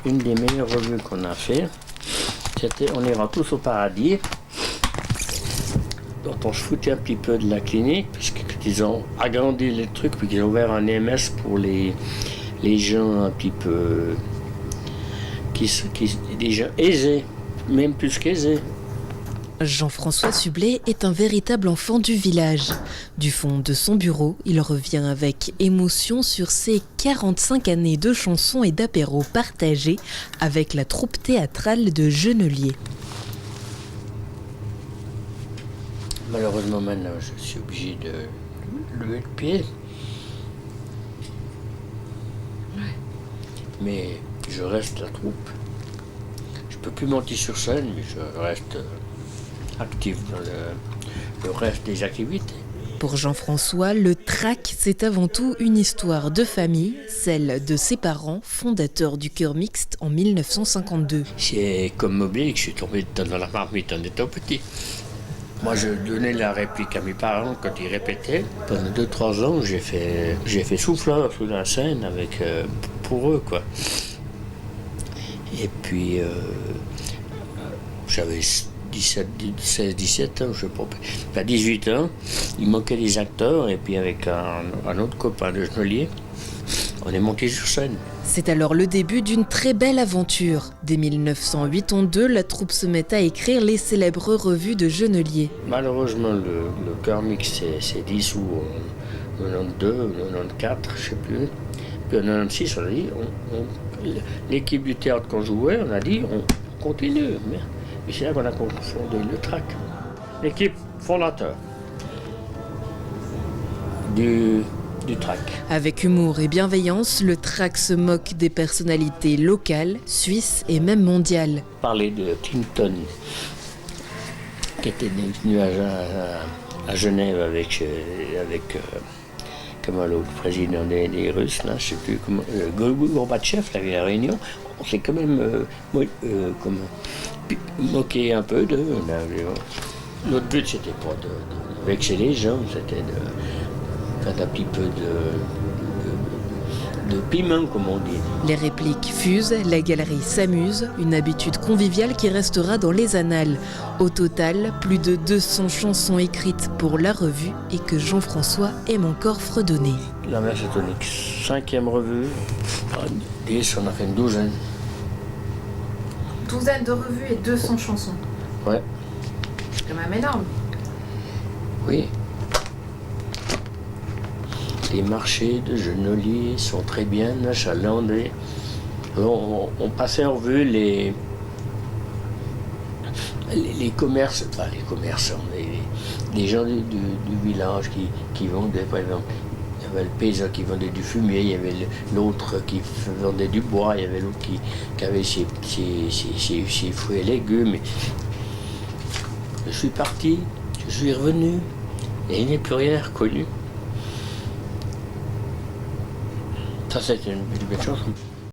Une des meilleures revues qu'on a fait, c'était On ira tous au paradis, dont on se foutait un petit peu de la clinique, puisqu'ils ont agrandi les trucs, puis qu'ils ont ouvert un MS pour les gens un petit peu, des gens aisés, même plus qu'aisés. Jean-François Sublet est un véritable enfant du village. Du fond de son bureau, il revient avec émotion sur ses 45 années de chansons et d'apéros partagés avec la troupe théâtrale de Genelier. Malheureusement maintenant, je suis obligé de lever le pied. Mais je reste la troupe. Je peux plus monter sur scène, mais je reste actif dans le reste des activités. Pour Jean-François, le trac, c'est avant tout une histoire de famille, celle de ses parents, fondateurs du chœur mixte en 1952. C'est comme Moby que je suis tombé dans la marmite en étant petit. Moi, je donnais la réplique à mes parents quand ils répétaient. Pendant 2-3 ans, j'ai fait souffleur sous la scène pour eux, quoi. Et puis, j'avais 16-17 ans, je sais pas, 18 ans, il manquait des acteurs, et puis avec un autre copain de Genelier, on est monté sur scène. C'est alors le début d'une très belle aventure. Dès 1982, la troupe se met à écrire les célèbres revues de Genelier. Malheureusement, le chœur mixte s'est dissous en 92, 94, je sais plus. Puis en 96, on a dit, l'équipe du théâtre qu'on jouait, on a dit, on continue. Et c'est là qu'on a fondé le TRAC. L'équipe fondateur du TRAC. Avec humour et bienveillance, le TRAC se moque des personnalités locales, suisses et même mondiales. Parler de Clinton, qui était venu à Genève avec comment l'autre président des Russes, là, je sais plus comment, Gorbatchev, là, la réunion, on s'est quand même moqué un peu d'eux. Notre but, c'était pas de vexer les gens, c'était de faire un petit peu de piment, comme on dit. Les répliques fusent, la galerie s'amuse, une habitude conviviale qui restera dans les annales. Au total, plus de 200 chansons écrites pour la revue et que Jean-François aime encore fredonner. La Messe tonique, 5e revue, 10, on a fait une douzaine. Douzaine de revues et 200 chansons. Ouais. C'est quand même énorme. Oui. Les marchés de Genelier sont très bien achalandés. On passait en revue les commerces, enfin les commerçants, les gens du village qui vendaient, par exemple, il y avait le paysan qui vendait du fumier, il y avait l'autre qui vendait du bois, il y avait l'autre qui avait ses fruits et légumes. Je suis parti, je suis revenu, et il n'y a plus rien reconnu. Ça, c'est une belle chanson.